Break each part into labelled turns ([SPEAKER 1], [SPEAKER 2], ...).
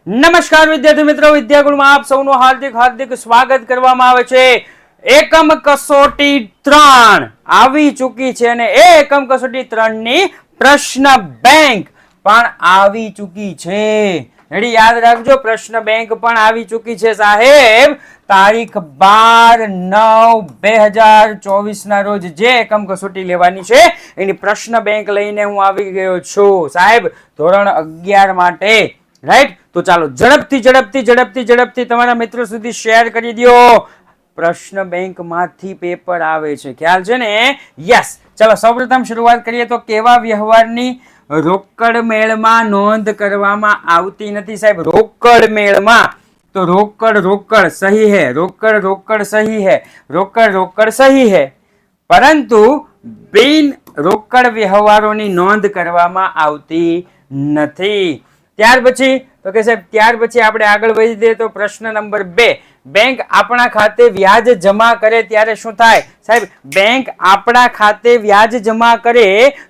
[SPEAKER 1] નમસ્કાર વિદ્યાર્થી મિત્રો, વિદ્યાગુરુમાં આપ સૌનું હાર્દિક હાર્દિક સ્વાગત કરવામાં આવે છે. એકમ કસોટી 3 આવી ચૂકી છે અને એ એકમ કસોટી 3 ની પ્રશ્ન બેંક પણ આવી ચૂકી છે. રેડી, યાદ રાખજો, પ્રશ્ન બેંક પણ આવી ચૂકી છે સાહેબ. તારીખ 12/9/2024 ના રોજ જે એકમ કસોટી લેવાની છે એની પ્રશ્ન બેંક લઈને હું આવી ગયો છું સાહેબ, ધોરણ 11 માટે. રાઈટ, તો ચાલો ઝડપથી તમારા મિત્રો સુધી શેર કરી દો. પ્રશ્ન બેંક માંથી પેપર આવે છે, ખ્યાલ છે ને? યસ. ચાલો સૌપ્રથમ શરૂઆત કરીએ તો કેવા વ્યવહારની રોકડ મેળમાં નોંધ કરવામાં આવતી નથી સાહેબ? રોકડ મેળમાં તો રોકડ સહી હે, રોકડ સહી હે, રોકડ સહી હે, પરંતુ બિન રોકડ વ્યવહારોની નોંધ કરવામાં આવતી નથી. ત્યાર પછી તો કે સાહેબ, ત્યાર પછી આપણે આગળ વધી જઈએ તો પ્રશ્ન નંબર 2, બેંક આપણા ખાતે વ્યાજ જમા કરે ત્યારે શું થાય સાહેબ? બેંક આપણા ખાતે વ્યાજ જમા કરે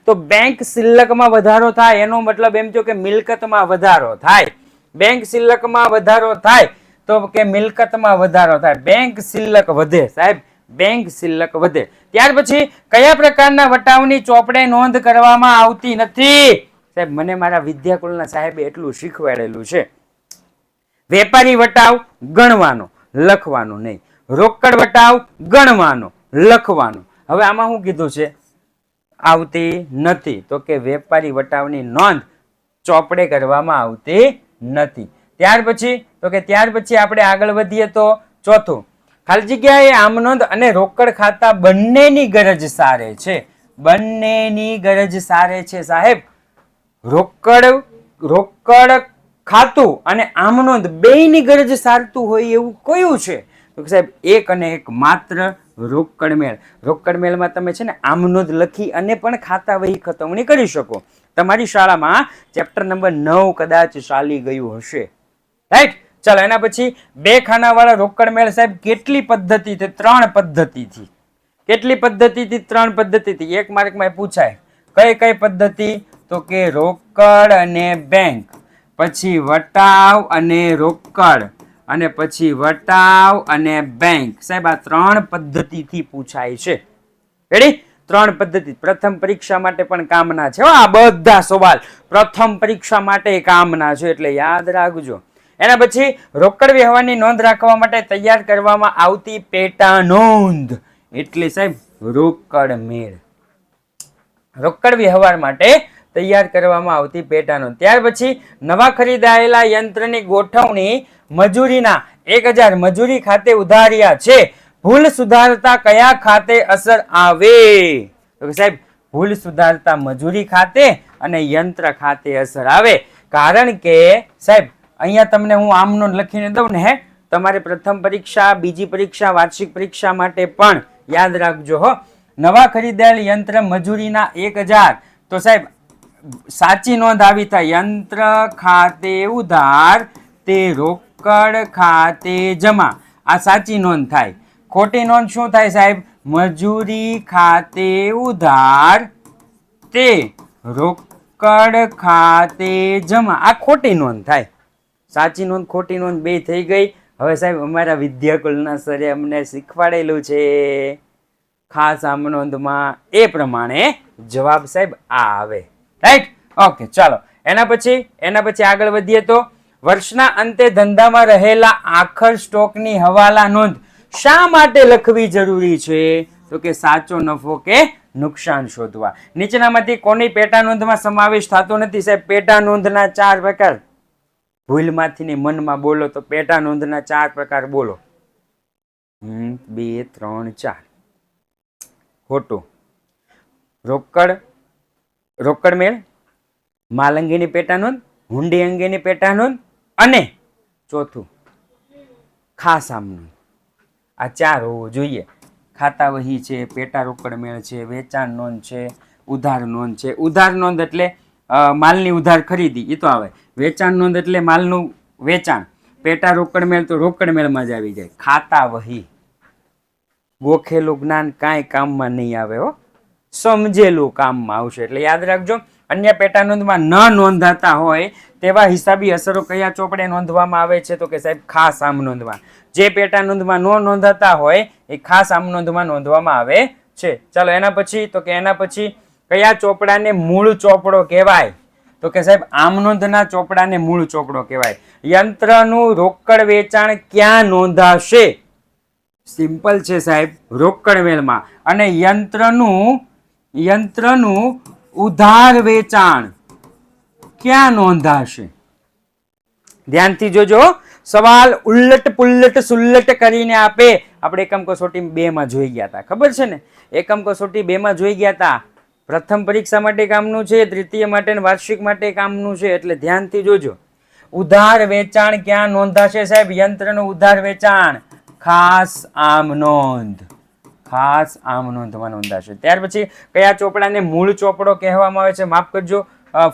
[SPEAKER 1] તો બેંક શિલ્લકમાં વધારો થાય. એનો મતલબ એમ થયો કે મિલકતમાં વધારો થાય. બેંક શિલ્લકમાં વધારો થાય તો કે મિલકતમાં વધારો થાય. બેંક શિલ્લક વધે સાહેબ, બેંક શિલ્લક વધે. ત્યાર પછી કયા પ્રકારના વટાવની ચોપડે નોંધ કરવામાં આવતી નથી સાહેબ? મને મારા વિદ્યાકુલના સાહેબે એટલું શીખવાડેલું છે, વેપારી વટાવ ગણવાનો, લખવાનો નહીં. રોકડ વટાવ ગણવાનો, લખવાનો. હવે આમાં શું કીધું છે? આવતી નથી. તો કે વેપારી વટાવની નોંધ ચોપડે કરવામાં આવતી નથી. ત્યાર પછી તો કે ત્યાર પછી આપણે આગળ વધીએ તો ચોથું, ખાલી જગ્યાએ આમ નોંધ અને રોકડ ખાતા બંનેની ગરજ સારે છે. બંનેની ગરજ સારે છે સાહેબ. રોકડ ખાતું અને આમ નોંધ બેયની ગરજ સારતું હોય એવું કયું છે? તો સાહેબ એક અને એક માત્ર રોકડ મેળ. રોકડ મેળમાં તમે છે ને આમ નોંધ લખી અને પણ ખાતા વહી ખતવણી કરી શકો. તમારી શાળામાં ચેપ્ટર નંબર 9 કદાચ ચાલી ગયું હશે. રાઈટ. ચાલો એના પછી 2 ખાનાવાળા રોકડ મેળ સાહેબ કેટલી પદ્ધતિથી? 3 પદ્ધતિથી. કેટલી પદ્ધતિથી? 3 પદ્ધતિથી. એક માર્કમાં પૂછાય કઈ પદ્ધતિ? તો કે રોકડ અને બેંક, પછી વટાવ અને રોકડ, અને પછી વટાવ અને બેંક. સાહેબ આ 3 પદ્ધતિથી પૂછાય છે. રેડી? 3 પદ્ધતિ પ્રથમ પરીક્ષા માટે પણ કામના છે. આ બધા સવાલ પ્રથમ પરીક્ષા માટે કામના છે, એટલે યાદ રાખજો. એના પછી રોકડ વ્યવહારની નોંધ રાખવા માટે તૈયાર કરવામાં આવતી પેટા નોંધ એટલે સાહેબ રોકડ મેળ. રોકડ વ્યવહાર માટે તૈયાર કરવામાં આવતી પેટા નોંધ. ત્યાર પછી નવા ખરીદાયેલા યંત્રની ગોઠવણી મજૂરીના 1000 મજૂરી ખાતે ઉધાર્યા છે, ભૂલ સુધારતા કયા ખાતે અસર આવે? તો સાહેબ ભૂલ સુધારતા મજૂરી ખાતે અને યંત્ર ખાતે અસર આવે. કારણ કે સાહેબ અહીંયા તમને હું આમ નોંધ લખીને દઉં ને, તમારે પ્રથમ પરીક્ષા, બીજી પરીક્ષા, વાર્ષિક પરીક્ષા માટે પણ યાદ રાખજો હો. નવા ખરીદાયેલ યંત્ર મજૂરીના 1000 તો સાહેબ સાચી નોંધ આવી થાય, યંત્ર ખાતે ઉધાર તે રોકડ ખાતે જમા. આ સાચી નોંધ થાય. ખોટી નોંધ શું થાય સાહેબ? મજૂરી ખાતે ઉધાર તે રોકડ ખાતે જમા. આ ખોટી નોંધ થાય. સાચી નોંધ ખોટી નોંધ બે થઈ ગઈ. હવે સાહેબ અમારા વિદ્યાકુલના સરે અમને શીખવાડેલું છે ખાસ આમ નોંધમાં એ પ્રમાણે જવાબ સાહેબ આ આવે. રાઈટ? ઓકે, ચાલો એના પછી આગળ વધીએ તો વર્ષના અંતે ધંધામાં રહેલા આખર સ્ટોકની હવાલા નોંધ શા માટે લખવી જરૂરી છે? તો કે સાચો નફો કે નુકસાન શોધવા. નીચેનામાંથી કોની પેટા નોંધમાં સમાવેશ થતો નથી સાહેબ? પેટા નોંધના 4 પ્રકાર. ભૂલમાંથી ને મનમાં બોલો તો પેટા નોંધના 4 પ્રકાર બોલો. 1 2 3 4. ખોટું. રોકડ મેળ, માલ અંગેની પેટા નોંધ, હુંડી અંગેની પેટા નોંધ, અને ચોથું ખાસ આમ નોંધ. આ 4 હોવું જોઈએ. ખાતા વહી છે, પેટા રોકડ મેળ છે, વેચાણ નોંધ છે, ઉધાર નોંધ છે. ઉધાર નોંધ એટલે માલની ઉધાર ખરીદી, એ તો આવે. વેચાણ નોંધ એટલે માલનું વેચાણ. પેટા રોકડ મેળ તો રોકડ મેળમાં જ આવી જાય. ખાતા વહી ગોખેલું જ્ઞાન કાંઈ કામમાં નહીં આવે હો, સમજેલું કામમાં આવશે. એટલે યાદ રાખજો. અન્ય પેટા નોંધમાં ન નોંધાતા હોય તેવા હિસાબી અસરો કયા ચોપડે નોંધવામાં આવે છે? તો કે સાહેબ ખાસ આમ નોંધમાં. જે પેટા નોંધમાં ન નોંધાતા હોય એ ખાસ આમ નોંધમાં નોંધવામાં આવે છે. ચાલો એના પછી તો કે એના પછી કયા ચોપડાને મૂળ ચોપડો કહેવાય? તો કે સાહેબ આમ નોંધના ચોપડાને મૂળ ચોપડો કહેવાય. યંત્રનું રોકડ વેચાણ ક્યાં નોંધાશે? સિમ્પલ છે સાહેબ, રોકડ મેળમાં. અને યંત્રનું ઉધાર વેચાણ ક્યાં નોંધાશે? ધ્યાનથી જોજો, સવાલ ઉલટ પુલટ સુલટ કરીને આપે. આપણે એકમ કસોટી 2 માં જોઈ ગયા હતા, ખબર છે ને? એકમ કસોટી 2 માં જોઈ ગયા હતા. પ્રથમ પરીક્ષા માટે કામનું છે, દ્વિતીય માટે વાર્ષિક માટે કામનું છે, એટલે ધ્યાનથી જોજો. ઉધાર વેચાણ ક્યાં નોંધાશે સાહેબ? યંત્રનું ઉધાર વેચાણ ખાસ આમ નોંધ, ખાસ આમ નોંધમાં નોંધાશે. ત્યાર પછી કયા ચોપડાને મૂળ ચોપડો કહેવામાં આવે છે? માફ કરજો,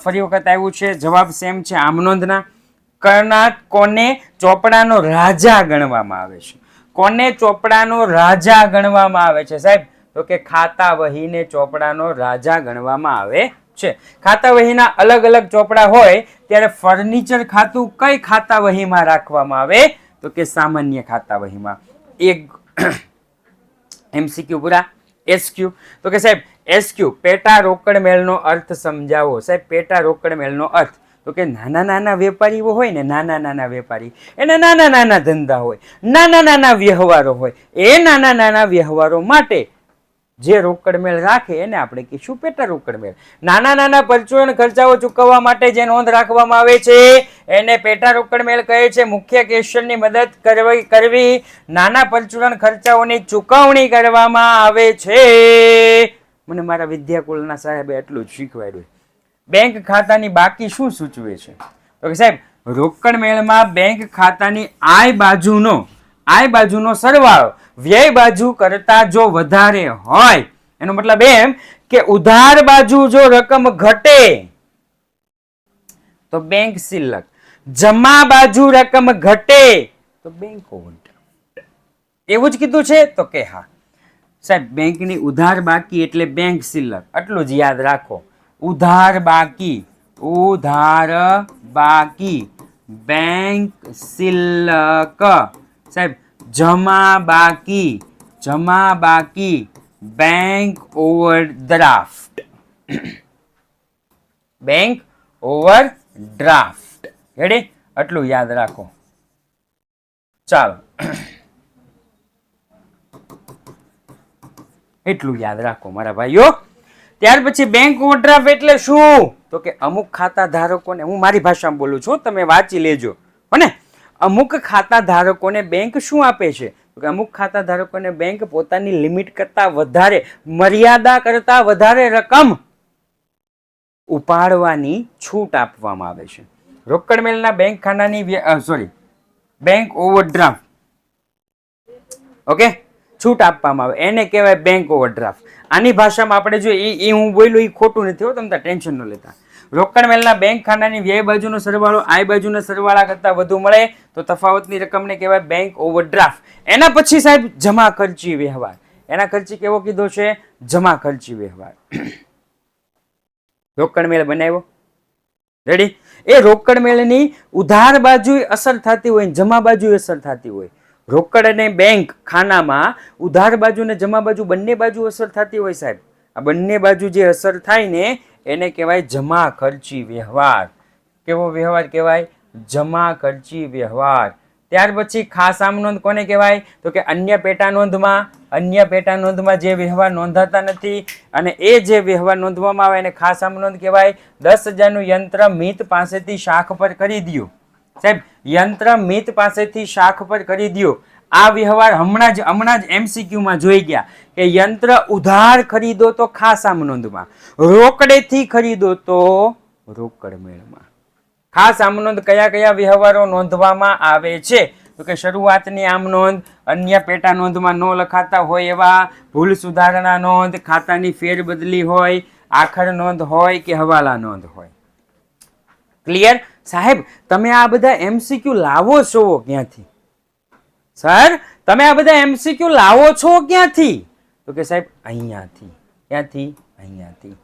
[SPEAKER 1] ફરી વખત આવ્યું છે, જવાબ સેમ છે, આમ નોંધના. કોને ચોપડાનો રાજા ગણવામાં આવે છે? કોને ચોપડાનો રાજા ગણવામાં આવે છે સાહેબ? તો કે ખાતા વહીને ચોપડાનો રાજા ગણવામાં આવે છે. ખાતા વહીના અલગ અલગ ચોપડા હોય ત્યારે ફર્નિચર ખાતું કઈ ખાતા વહીમાં રાખવામાં આવે? તો કે સામાન્ય ખાતા વહીમાં. એક MCQ પૂરા. SQ તો કે સાહેબ SQ પેટા રોકડ મેળનો અર્થ સમજાવો. સાહેબ પેટા રોકડ મેળનો અર્થ તો કે નાના નાના વેપારીઓ હોય ને, નાના નાના વેપારી, એને નાના નાના ધંધા હોય, નાના નાના વ્યવહારો હોય, એ નાના નાના વ્યવહારો માટે જે રોકડ મેળ રાખે એને આપણે કહીશું પેટા રોકડ મેળ. નાના નાના પરચુરણ ખર્ચાઓ ચૂકવવા માટે જે નોંધ રાખવામાં આવે છે એને પેટા રોકડ મેળ કહે છે. મુખ્ય કેશિયરની મદદ કરવી નાના પરચુરણ ખર્ચાઓની ચૂકવણી કરવામાં આવે છે. મને મારા વિદ્યાકુલના સાહેબે એટલું જ શીખવાડ્યું. બેંક ખાતાની બાકી શું સૂચવે છે? તો કે સાહેબ રોકડ મેળમાં બેંક ખાતાની આય બાજુનો સરવાળો વ્યય બાજુ કરતા જો વધારે હોય, એનો મતલબ એમ કે ઉધાર બાજુ જો રકમ ઘટે તો બેંક શિલ્લક, જમા બાજુ રકમ ઘટે તો બેંક ઓવરડ્રાફ્ટ. એવું જ કીધું છે? તો કે હા સાહેબ, બેંકની ઉધાર બાકી એટલે બેંક શિલ્લક, આટલું જ યાદ રાખો. ઉધાર બાકી બેંક શિલ્લક. સાહેબ જમા બાકી bank overdraft. Bank overdraft. Ready? આટલું યાદ રાખો. ચાલો, એટલું યાદ રાખો મારા ભાઈઓ. ત્યાર પછી બેંક ઓવરડ્રાફ્ટ એટલે શું? તો કે અમુક ખાતા ધારકોને, હું મારી ભાષામાં બોલું છું, તમે વાંચી લેજો હને. અમુક ખાતા ધારકોને બેંક શું આપે છે? તો કે અમુક ખાતા ધારકોને બેંક પોતાની લિમિટ કરતા વધારે, મર્યાદા કરતા વધારે રકમ ઉપાડવાની છૂટ આપવામાં આવે છે. રોકડ મેળના બેંક ખાનાની બેંક ઓવરડ્રાફ્ટ ઓકે છૂટ આપવામાં આવે એને કહેવાય બેંક ઓવરડ્રાફ્ટ. આની ભાષામાં આપણે જો એ હું બોલ્યો એ ખોટું નથી હો, તમે ટેન્શન ન લેતા. રોકડ મેળના બેંક ખાનાની વ્યય બાજુનો સરવાળો આય બાજુના સરવાળા કરતા વધુ મળે તો તફાવતની રકમને કહેવાય બેંક ઓવરડ્રાફ્ટ. એના પછી સાહેબ જમા ખર્ચી વ્યવહાર. એના ખર્ચી કેવો કીધો છે? જમા ખર્ચી વ્યવહાર. રોકડ મેળ બનાવ્યો, રેડી? એ રોકડ મેળની ઉધાર બાજુ અસર થતી હોય, જમા બાજુ અસર થતી હોય. રોકડ અને બેંક ખાનામાં ઉધાર બાજુ અને જમા બાજુ બંને બાજુ અસર થતી હોય સાહેબ. આ બંને બાજુ જે અસર થાય ને એને કહેવાય જમા ખર્ચી વ્યવહાર. કેવો વ્યવહાર કહેવાય? જમા ખર્ચી વ્યવહાર. ત્યાર પછી ખાસ આમ નોંધ કોને કહેવાય? તો કે અન્ય પેટા નોંધમાં જે વ્યવહાર નોંધાતા નથી અને એ જે વ્યવહાર નોંધવામાં આવે એને ખાસ આમ નોંધ કહેવાય. 10,000 નું યંત્ર મિત પાસેથી શાખ પર કરી દો. સાહેબ યંત્ર મિત પાસેથી શાખ પર કરી દો. આ વ્યવહાર હમણાં જ MCQ માં જોઈ ગયા કે યંત્ર ઉધાર ખરીદો તો ખાસ આમ નોંધમાં, રોકડેથી ખરીદો તો રોકડ મેળમાં. ખાસ આમ નોંધ કયા કયા વ્યવહારો નોંધવામાં આવે છે? તો કે શરૂઆતની આમ નોંધ, અન્ય પેટા નોંધમાં ન લખાતા હોય એવા, ભૂલ સુધારણા નોંધ, ખાતાની ફેરબદલી હોય, આખર નોંધ હોય કે હવાલા નોંધ હોય. ક્લિયર? સાહેબ તમે આ બધા MCQ લાવો છો ક્યાંથી? સર તમે આ બધા MCQ લાવો છો ક્યાંથી? તો કે સાહેબ અહીંયાથી. ક્યાંથી? અહીંયાથી.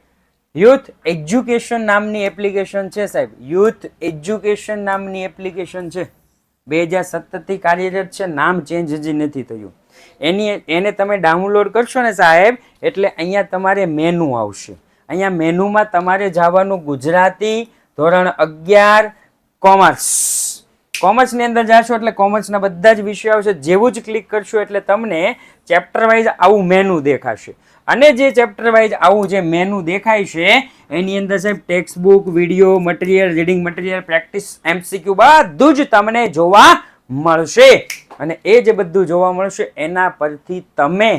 [SPEAKER 1] યુથ એજ્યુકેશન નામની એપ્લિકેશન છે સાહેબ, યુથ એજ્યુકેશન નામની એપ્લિકેશન છે, 2017 થી કાર્યરત છે, નામ ચેન્જ હજી નથી થયું. એને તમે ડાઉનલોડ કરશો ને સાહેબ એટલે અહીંયા તમારે મેનુ આવશે. અહીંયા મેનુમાં તમારે જવાનું ગુજરાતી ધોરણ 11 કોમર્સ. કોમર્સની અંદર જાશો એટલે કોમર્સના બધા જ વિષયો આવશે. જેવું જ ક્લિક કરશો એટલે તમને ચેપ્ટર વાઇઝ આવું મેનુ દેખાશે. અને જે ચેપ્ટર વાઇઝ આવું જે મેનુ દેખાય છે એની અંદર સાહેબ text book, video material, reading material, practice, MCQ બધું જ તમને જોવા મળશે. અને એ જે બધું જોવા મળશે એના પરથી તમે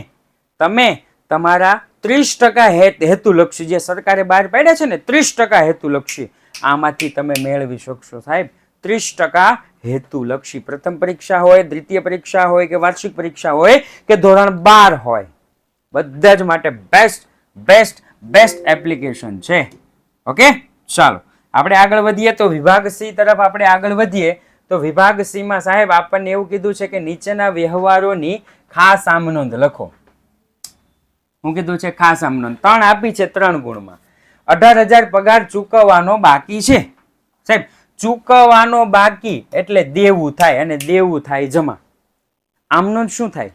[SPEAKER 1] તમારા 30% હેતુલક્ષી જે સરકારે બહાર પાડ્યા છે ને 30% હેતુલક્ષી આમાંથી તમે મેળવી શકશો સાહેબ. 30% હેતુલક્ષી પ્રથમ પરીક્ષા હોય, દ્વિતીય પરીક્ષા હોય કે વાર્ષિક પરીક્ષા હોય કે ધોરણ 12 હોય, બધા જ માટે બેસ્ટ એપ્લિકેશન છે. ઓકે, ચાલો આપણે આગળ વધીએ. તો વિભાગ સી તરફ આપણે આગળ વધીએ તો વિભાગ સી માં સાહેબ આપણને એવું કીધું છે કે નીચેના વ્યવહારોની ખાસ આમનોંધ લખો. હું કીધું છે ખાસ આમનોંધ 3 આપી છે 3 ગુણમાં. 18,000 પગાર ચૂકવવાનો બાકી છે સાહેબ. ચૂકવવાનો બાકી એટલે દેવું થાય અને દેવું થાય જમા. આમનોંધ શું થાય?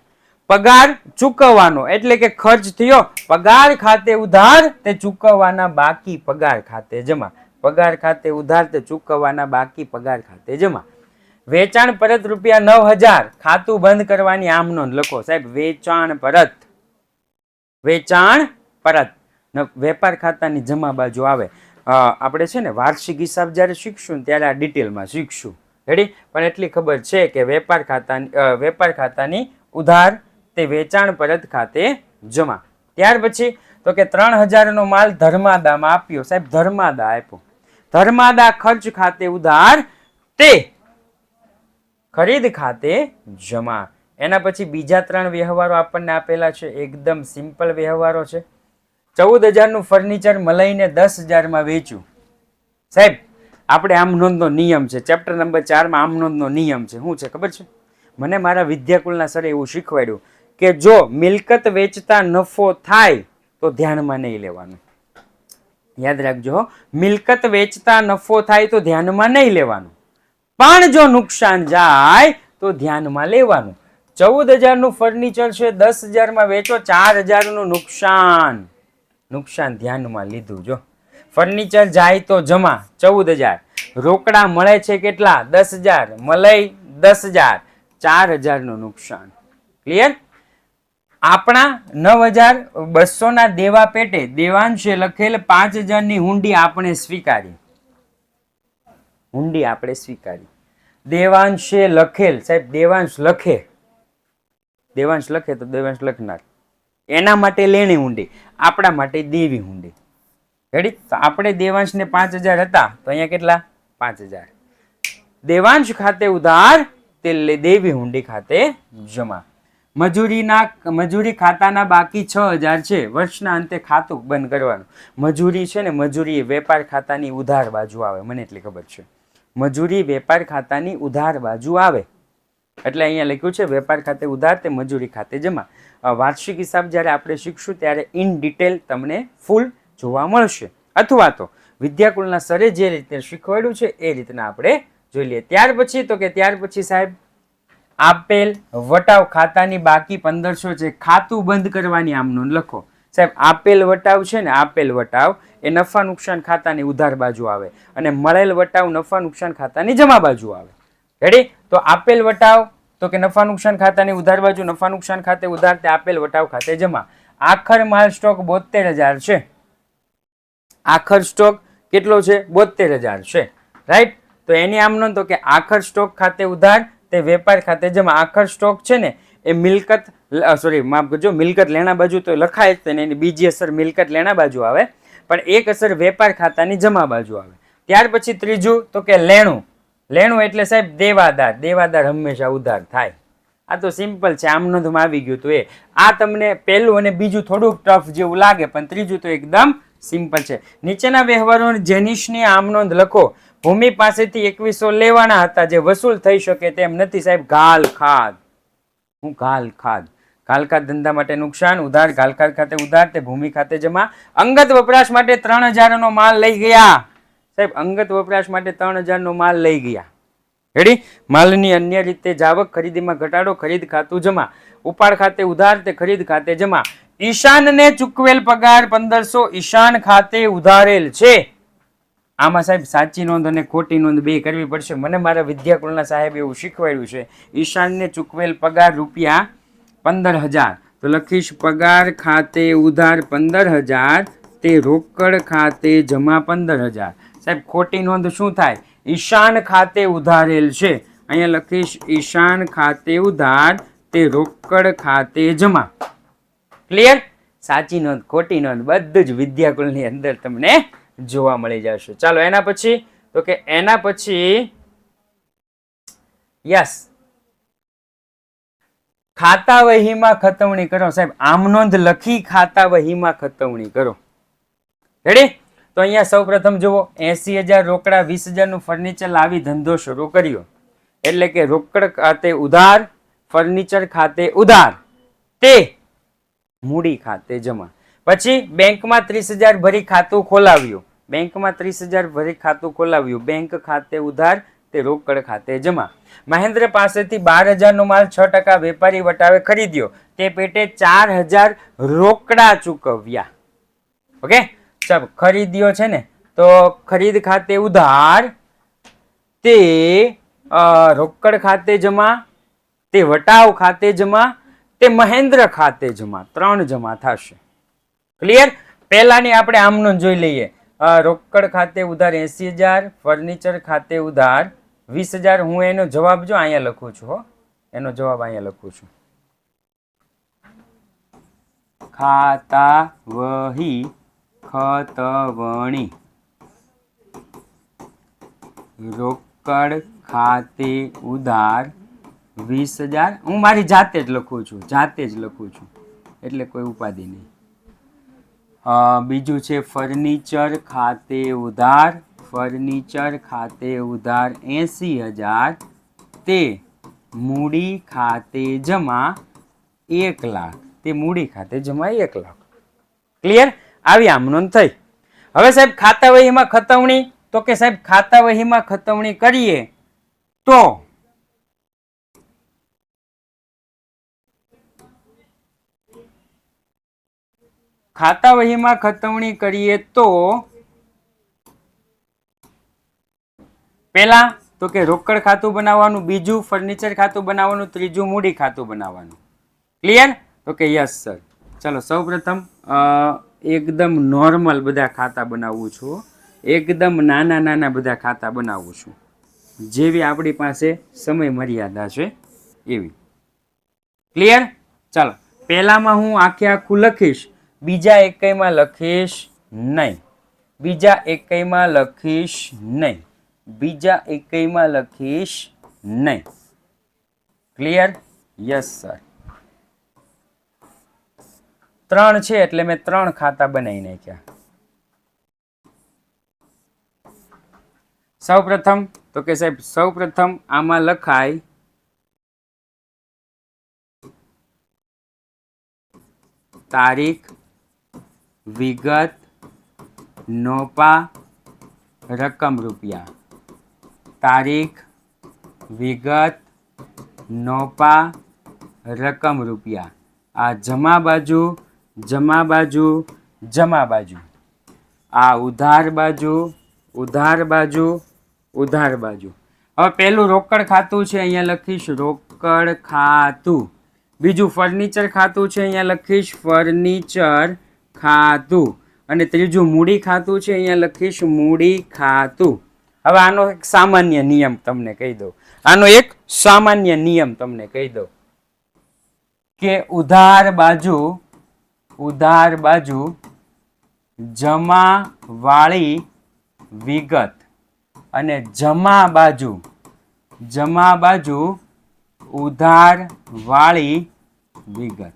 [SPEAKER 1] પગાર ચૂકવવાનો એટલે કે ખર્ચ થયો, પગાર ખાતે ઉધાર તે ચૂકવવાના બાકી પગાર ખાતે જમા. પગાર ખાતે ઉધાર તે ચૂકવવાના બાકી પગાર ખાતે જમા. વેચાણ પરત ₹9,000 ખાતું બંધ કરવાની આમનોંધ લખો સાહેબ. વેચાણ પરત વેપાર ખાતાની જમા બાજુ આવે. આપણે છે ને વાર્ષિક હિસાબ જ્યારે શીખશું ત્યારે આ ડિટેલમાં શીખશું. રેડી? પણ એટલી ખબર છે કે વેપાર ખાતાની ઉધાર તે વેચાણ પરત ખાતે જમા. ત્યાર પછી તો કે 3,000 નો માલ ધર્માદામાં આપ્યો સાહેબ. ધર્માદા આપ્યો. ધર્માદા ખર્ચ ખાતે ઉધાર તે ખરીદ ખાતે જમા. એના પછી બીજા 3 વ્યવહારો આપણને આપેલા છે. એકદમ સિમ્પલ વ્યવહારો છે. 14,000 નું ફર્નિચર મલાઈને 10,000 માં વેચ્યું સાહેબ. આપણે આમ નોંધનો નિયમ છે, ચેપ્ટર નંબર 4 માં આમ નોંધનો નિયમ છે. શું છે ખબર છે? મને મારા વિદ્યાકુલના સરે એવું શીખવાડ્યું કે જો મિલકત વેચતા નફો થાય તો ધ્યાનમાં નહીં લેવાનું. યાદ રાખજો, મિલકત વેચતા નફો થાય તો ધ્યાનમાં નહીં લેવાનું, પણ જો નુકસાન જાય તો ધ્યાનમાં લેવાનું. 14,000 નું ફર્નિચર છે, 10,000 માં વેચો, 4,000 નું નુકસાન ધ્યાનમાં લીધું. જો ફર્નિચર જાય તો જમા 14,000, રોકડા મળે છે કેટલા? 10,000, મલાઈ 10,000, 4,000 નું નુકસાન. ક્લિયર? આપણા 9,200 ના દેવા પેટે દેવાંશે લખેલ 5,000 ની હુંડી આપણે સ્વીકારી. હુંડી આપણે સ્વીકારી. દેવાંશે લખેલ સાહેબ. દેવાંશ લખે તો દેવાંશ લખનાર એના માટે લેણી હુંડી, આપણા માટે દેવી હુંડી. રેડી? તો આપણે દેવાંશને 5,000 હતા તો અહીંયા કેટલા? 5,000. દેવાંશ ખાતે ઉધાર તે દેવી હુંડી ખાતે જમા. મજૂરી ખાતાના બાકી 6,000 છે. વર્ષના અંતે ખાતું બંધ કરવાનું. મજૂરી છે ને, મજૂરી વેપાર ખાતાની ઉધાર બાજુ આવે. મને એટલી ખબર છે, મજૂરી વેપાર ખાતાની ઉધાર બાજુ આવે. એટલે અહીંયા લખ્યું છે વેપાર ખાતે ઉધાર તે મજૂરી ખાતે જમા. વાર્ષિક હિસાબ જ્યારે આપણે શીખશું ત્યારે ઇન ડિટેલ તમને ફૂલ જોવા મળશે, અથવા તો વિદ્યાકુલના સરે જે રીતે શીખવાડ્યું છે એ રીતના આપણે જોઈ લઈએ. ત્યાર પછી સાહેબ આપેલ વટાવ ખાતાની બાકી 1,500 છે. ખાતું બંધ કરવાની આમનોંધ લખો સાહેબ. આપેલ વટાવ છે ને, આપેલ વટાવ એ નફા નુકસાન ખાતાની ઉધાર બાજુ આવે અને મળેલ વટાવ નફા નુકસાન ખાતાની જમા બાજુ આવે. રેડી? તો આપેલ વટાવ તો કે નફા નુકસાન ખાતાની ઉધાર બાજુ, નફા નુકસાન ખાતે ઉધાર તે આપેલ વટાવ ખાતે જમા. આખર માલ સ્ટોક 72,000 છે. આખર સ્ટોક કેટલો છે? 72,000 છે. રાઈટ? તો એની આમ નોંધ તો કે આખર સ્ટોક ખાતે ઉધાર તે વેપાર ખાતે જમા. આખર સ્ટોક છે ને એ મિલકત માફ કરજો, મિલકત લેણા બાજુ તો લખાય જ, એની બીજી અસર મિલકત લેણા બાજુ આવે, પણ એક અસર વેપાર ખાતાની જમા બાજુ આવે. ત્યાર પછી ત્રીજું તો કે લેણું. લેણું એટલે સાહેબ દેવાદાર. દેવાદાર હંમેશા ઉધાર થાય. આ તો સિમ્પલ છે, આમ નોંધમાં આવી ગયું. તો એ આ તમને પહેલું અને બીજું થોડુંક ટફ જેવું લાગે, પણ ત્રીજું તો એકદમ સિમ્પલ છે. નીચેના વ્યવહારો જેનિશની આમ નોંધ લખો. ભૂમિ પાસેથી 2100 લેવાના હતા જે વસૂલ થઈ શકે તેમ નથી સાહેબ. ગાલ ખાદ. હું ગાલ ખાદ ઘાલખાત ધંધા માટે નુકસાન, ઉધાર, ઘાલખાત ખાતે ઉધાર, તે ભૂમિ ખાતે જમા. અંગત વપરાશ માટે 3000 નો માલ લઈ ગયા. સાહેબ અંગત વપરાશ માટે 3000 નો માલ લઈ ગયા. રેડી? માલની અન્ય રીતે જાવક, ખરીદીમાં ઘટાડો, ખરીદ ખાતું જમા. ઉપાડ ખાતે ઉધાર, તે ખરીદ ખાતે જમા. ઈશાનને ચૂકવેલ પગાર 1500 ઈશાન ખાતે ઉધારેલ છે. આમાં સાહેબ સાચી નોંધ અને ખોટી નોંધ બે કરવી પડશે. મને મારા વિદ્યાકુલના સાહેબ એવું શીખવાડ્યું છે. ઈશાનને ચૂકવેલ પગાર રૂપિયા 15000, તો લખીશ પગાર ખાતે ઉધાર 15000, તે રોકડ ખાતે જમા 15000. સાહેબ ખોટી નોંધ શું થાય? ઈશાન ખાતે ઉધારેલ છે. અહીંયા લખીશ ઈશાન ખાતે ઉધાર, તે રોકડ ખાતે જમા. ક્લિયર? સાચી નોંધ ખોટી નોંધ બધું જ વિદ્યાકુલની અંદર તમને જોવા મળી જશે. ચાલો એના પછી, તો કે એના પછી યસ ખાતા વહીમાં ખતવણી કરો. સાહેબ આમ નોંધ લખી ખાતા વહીમાં ખતવણી કરો. રેડી? તો અહીંયા સૌ પ્રથમ જુઓ, 80000 રોકડા, 20000 નું ફર્નિચર લાવી ધંધો શરૂ કર્યો. એટલે કે રોકડ ખાતે ઉધાર, ફર્નિચર ખાતે ઉધાર, તે મૂડી ખાતે જમા. પછી બેંકમાં 30000 ભરી ખાતું ખોલાવ્યું. બેંકમાં 30000 ભરી ખાતું ખોલાવ્યું. બેંક ખાતે ઉધાર, તે રોકડ ખાતે જમા. મહેન્દ્ર પાસેથી 12000 નો માલ 6% વેપારી વટાવે ખરીદ્યો. તે પેટે 4000 રોકડા ચૂકવ્યા. ઓકે, ચાલો ખરીદ્યો છે ને, તો ખરીદ ખાતે ઉધાર, તે રોકડ ખાતે જમા, તે વટાવ ખાતે જમા, તે મહેન્દ્ર ખાતે જમા. 3 જમા થશે. ક્લિયર? પહેલાની આપણે આમનો જોઈ લઈએ. રોકડ ખાતે ઉધાર 80000, ફર્નિચર ખાતે ઉધાર 20000. હું એનો જવાબ જો અહીંયા લખું છું. એનો જવાબ અહીંયા લખું છું. ખાતા વહી ખતવણી, રોકડ ખાતે ઉધાર 20000. હું મારી જાતે જ લખું છું, જાતે જ લખું છું, એટલે કોઈ ઉપાધિ નહીં. બીજું છે ફર્નિચર ખાતે ઉધાર, ફર્નિચર ખાતે ઉધાર 80000, તે મૂડી ખાતે જમા 1 લાખ, તે મૂડી ખાતે જમા 1 લાખ. ક્લિયર? આવી આમ નોંધ થઈ. હવે સાહેબ ખાતા વહીમાં ખતવણી, તો કે સાહેબ ખાતા વહીમાં ખતવણી કરીએ તો ખાતા વહીમાં ખતવણી કરીએ તો પહેલા તો કે રોકડ ખાતું બનાવવાનું, બીજું ફર્નિચર ખાતું બનાવવાનું, ત્રીજું મૂડી ખાતું બનાવવાનું. ક્લિયર? તો કે યસ સર. ચાલો સૌપ્રથમ એકદમ નોર્મલ બધા ખાતા બનાવું છું. એકદમ નાના નાના બધા ખાતા બનાવું છું, જેવી આપણી પાસે સમય મર્યાદા છે એવી. ક્લિયર? ચાલો પહેલામાં હું આખે આખું લખીશ, બીજા એકેયમાં લખીશ નહીં, બીજા એકેયમાં લખીશ નહીં, બીજા એકેયમાં લખીશ નહીં. ક્લિયર? Yes sir. 3 છે એટલે મેં 3 ખાતા બનાવી નાખ્યા. સૌપ્રથમ તો કે સાહેબ સૌપ્રથમ આમાં લખાય તારીખ, વિગત, નોપા, રકમ રૂપિયા. તારીખ, વિગત, નોપા, રકમ રૂપિયા. આ જમા બાજુ, જમા બાજુ, જમા બાજુ. આ ઉધાર બાજુ, ઉધાર બાજુ, ઉધાર બાજુ. હવે પહેલું રોકડ ખાતું છે, અહીંયા લખીશ રોકડ ખાતું. બીજું ફર્નિચર ખાતું છે, અહીંયા લખીશ ફર્નિચર ખાતું. અને ત્રીજું મૂડી ખાતું છે, અહીંયા લખીશ મૂડી ખાતું. હવે આનો એક સામાન્ય નિયમ તમને કહી દઉં, આનો એક સામાન્ય નિયમ તમને કહી દઉં કે ઉધાર બાજુ, ઉધાર બાજુ જમા વાળી વિગત અને જમા બાજુ, જમા બાજુ ઉધાર વાળી વિગત.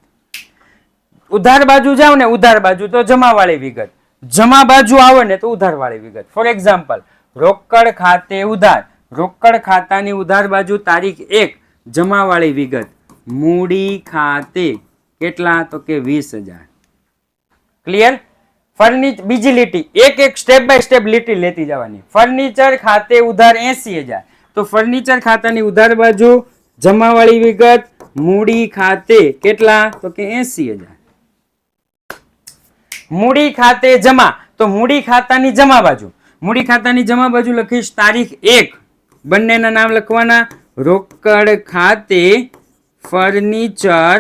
[SPEAKER 1] ઉધાર બાજુ જાવ ને ઉધાર બાજુ તો જમા વાળી વિગત, જમા બાજુ આવે ને તો ઉધાર વાળી વિગત. ફોર એક્ઝામ્પલ રોકડ ખાતે ઉધાર, રોકડ ખાતાની ઉધાર બાજુ તારીખ 1 જમા વાળી વિગત, મૂડી ખાતે કેટલા? તો કે 20,000. ક્લિયર? બીજી લીટી, એક એક સ્ટેપ બાય સ્ટેપ લીટી લેતી જવાની. ફર્નિચર ખાતે ઉધાર 80,000. તો ફર્નિચર ખાતાની ઉધાર બાજુ જમાવાળી વિગત મૂડી ખાતે કેટલા? તો કે 80,000. મૂડી ખાતે જમા, તો મૂડી ખાતાની જમા બાજુ, મૂડી ખાતાની જમા બાજુ લખીશ તારીખ 1, બંનેના નામ લખવાના. રોકડ ખાતે, ફર્નિચર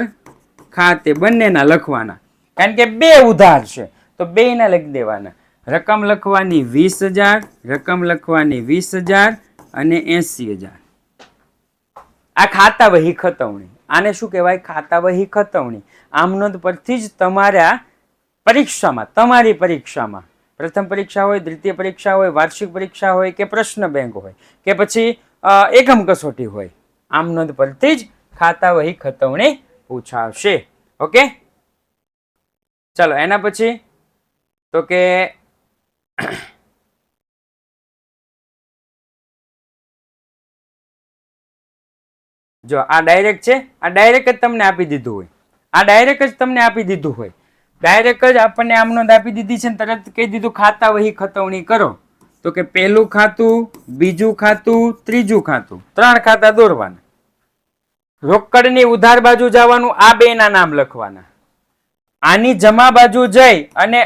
[SPEAKER 1] ખાતે, બંનેના લખવાના, કારણ કે બે ઉધાર છે તો બે ના લખી દેવાના. રકમ લખવાની 20,000, રકમ લખવાની 20,000 અને 80,000. આ ખાતા વહી ખતવણી. આને શું કહેવાય? ખાતા વહી ખતવણી. આમ નોંધ પરથી જ તમારા પરીક્ષામાં, તમારી પરીક્ષામાં, પ્રથમ પરીક્ષા હોય, દ્વિતીય પરીક્ષા હોય, વાર્ષિક પરીક્ષા હોય કે પ્રશ્ન બેંક હોય કે પછી એકમ કસોટી હોય, આમ નોંધ પરથી જ ખાતા વહી ખતવણી પૂછાશે. ઓકે, ચાલો એના પછી તો કે જો આ ડાયરેક્ટ છે, આ ડાયરેક્ટ જ તમને આપી દીધું હોય, આ ડાયરેક્ટ જ તમને આપી દીધું હોય, ડાયરેક્ટ જ આપણને આમ નોંધ આપી દીધી છે ને તરત કહી દીધું ખાતા વહી ખતવણી કરો. તો કે પહેલું ખાતું, બીજું ખાતું, ત્રીજું ખાતું, 3 ખાતા દોરવાના. રોકડની ઉધાર બાજુ જવાનું, આ બે ના નામ લખવાના. આની જમા બાજુ જઈ અને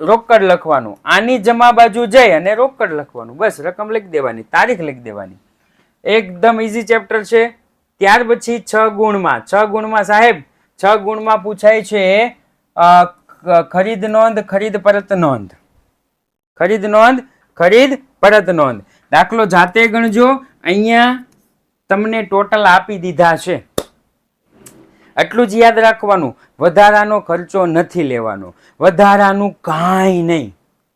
[SPEAKER 1] રોકડ લખવાનું, આની જમા બાજુ જઈ અને રોકડ લખવાનું. બસ રકમ લખી દેવાની, તારીખ લખી દેવાની. એકદમ ઈઝી ચેપ્ટર છે. ત્યાર પછી 6 ગુણમાં, 6 ગુણમાં સાહેબ 6 ગુણમાં પૂછાય છે ખરીદ નોંધ, ખરીદ પરત નોંધ, ખરીદ નોંધ, ખરીદ પરત નોંધ. દાખલો જાતે ગણજો. અહીંયા તમને ટોટલ આપી દીધા છે, એટલું જ યાદ રાખવાનું. વધારાનો ખર્ચો નથી લેવાનો, વધારાનું કાંઈ નહીં.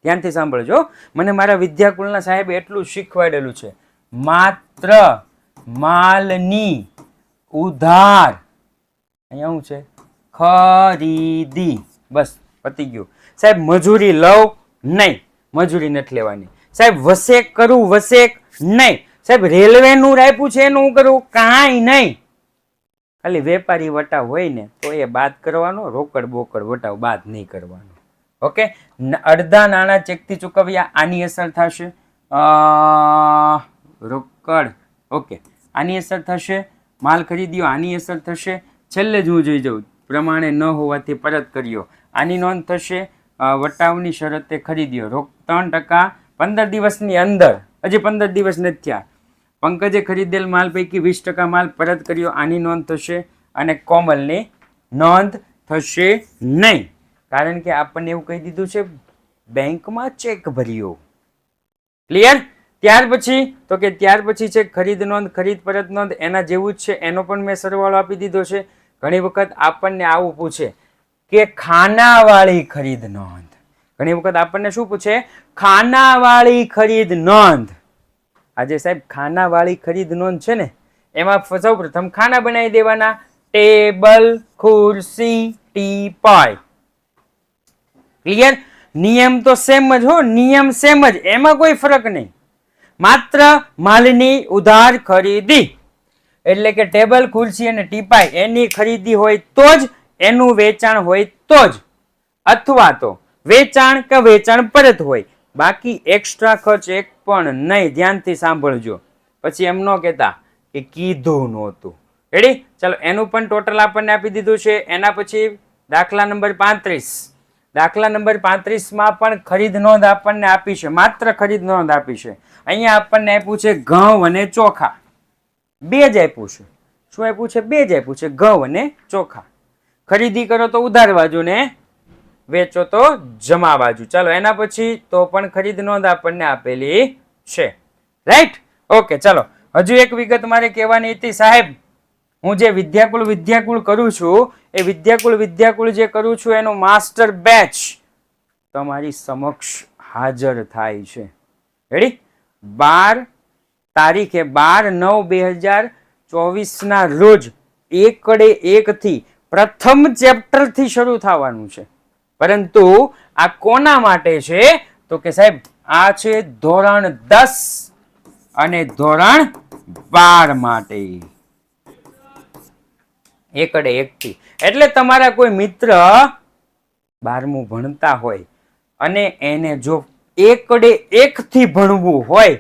[SPEAKER 1] ધ્યાનથી સાંભળજો. મને મારા વિદ્યાકુલના સાહેબે એટલું શીખવાડેલું છે, માત્ર માલની ઉધાર, અહીંયા શું છે? ખરીદી. બસ પતી ગયું સાહેબ. મજૂરી લવ નહીં, મજૂરી નથી લેવાની સાહેબ. વસેક કરું, વસેક નહીં સાહેબ. રેલવે નું આપ્યું છે એનું કરું, કાંઈ નહીં. ખાલી વેપારી વટાવ હોય ને તો એ બાદ કરવાનો, રોકડ બોકડ વટાવ બાદ નહીં કરવાનો. ઓકે, અડધા નાણાં ચેકથી ચૂકવ્યા, આની અસર થશે રોકડ. ઓકે, આની અસર થશે. માલ ખરીદ્યો, આની અસર થશે. છેલ્લે જ હું જોઈ જાઉં, પ્રમાણે ન હોવાથી પરત કર્યો, આની નોંધ થશે. વટાવની શરતે ખરીદ્યો 3%, 15 દિવસની અંદર, હજી 15 દિવસ નથી થયા. પંકજે ખરીદેલ માલ પૈકી 20% માલ પરત કર્યો, આની નોંધ થશે. અને કોમલની નોંધ થશે નહીં, કારણ કે આપણને એવું કહી દીધું છે બેંકમાં ચેક ભર્યો. ક્લિયર? ત્યાર પછી તો કે ત્યાર પછી છે ખરીદ નોંધ, ખરીદ પરત નોંધ. એના જેવું જ છે, એનો પણ મેં સરવાળો આપી દીધો છે. ઘણી વખત આપણને આવું પૂછે કે ખાનાવાળી ખરીદ નોંધ. ઘણી વખત આપણને શું પૂછે? ખાનાવાળી ખરીદ નોંધ. આજે સાહેબ ખાનાવાળી ખરીદ નોંધ છે ને, એમાં સૌ પ્રથમ ખાના બનાવી દેવાના. ટેબલ, ખુરશી, ટીપાય. ક્લિયર? નિયમ તો સેમ જ હો, નિયમ સેમ જ, એમાં કોઈ ફરક નહીં. માત્ર માલની ઉધાર ખરીદી એટલે કે ટેબલ, ખુરશી અને ટીપાઈ એની ખરીદી હોય તો જ એનું વેચાણ હોય તો જ, અથવા તો વેચાણ કે વેચાણ પરત હોય. બાકી એક્સ્ટ્રા ખર્ચ એક પણ નહીં. ધ્યાનથી સાંભળજો, પછી એમ ન કહેતા કે કીધું નહોતું. રેડી? ચાલો, એનું પણ ટોટલ આપણને આપી દીધું છે. એના પછી દાખલા નંબર 35. દાખલા નંબર 35 માં પણ ખરીદ નોંધ આપણને આપી છે, માત્ર ખરીદ નોંધ આપી છે. અહીંયા આપણને આપ્યું છે ઘઉં અને ચોખા, બે જ આપ્યું છે. શું આપ્યું છે? બે જ આપ્યું છે, ઘઉં અને ચોખા. ખરીદી કરો તો ઉધાર બાજુ ને વેચો તો જમા બાજુ. ચાલો એના પછી તો પણ ખરીદ નોંધ આપણને આપેલી છે. રાઈટ? ઓકે, ચાલો હજુ એક વિગત મારે કહેવાની હતી સાહેબ. હું જે વિદ્યાકુળ કરું છું, એ વિદ્યાકુળ જે કરું છું એનું માસ્ટર બેચ તમારી સમક્ષ હાજર થાય છે. રેડી? 12 તારીખે 12/9/2024 ના રોજ 1 થી પ્રથમ ચેપ્ટર થી શરૂ થવાનું છે. પરંતુ આ કોના માટે છે? તો કે સાહેબ આ છે ધોરણ 10 અને ધોરણ 12 માટે. એકડે એકથી. એટલે તમારા કોઈ મિત્ર 12મું ભણતા હોય અને એને જો એકડે એકથી ભણવું હોય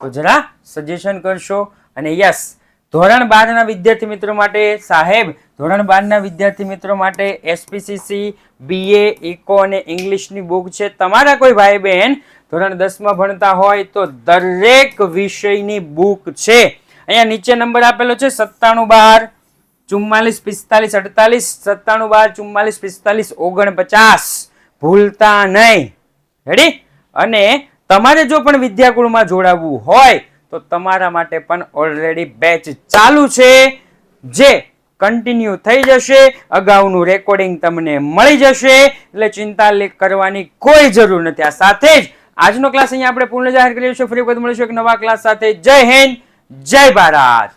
[SPEAKER 1] તો જરા સજેશન કરશો. અને યસ, ધોરણ 12 ના વિદ્યાર્થી મિત્રો માટે સાહેબ, ધોરણ 12 ના વિદ્યાર્થી મિત્રો માટે એસપીસીસી, બીએ, ઇકો અને ઇંગ્લિશની બુક છે. તમારા કોઈ ભાઈ બહેન ધોરણ 10 માં ભણતા હોય તો દરેક વિષયની બુક છે. અહીંયા નીચે નંબર આપેલો છે 97 12 44 45 97 12 44 45 49. ભૂલતા નહીં. રેડી? અને તમારે જો પણ વિદ્યાકુળમાં જોડાવવું હોય તો તમારા માટે પણ ઓલરેડી બેચ ચાલુ છે, જે કન્ટિન્યુ થઈ જશે. અગાઉનું રેકોર્ડિંગ તમને મળી જશે, એટલે ચિંતા કરવાની કોઈ જરૂર નથી. આ સાથે જ આજનો ક્લાસ અહીંયા આપણે પૂર્ણ જાહેર કર્યો છે. ફરી વખત મળીશું એક નવા ક્લાસ સાથે. જય હિન્દ, જય ભારત.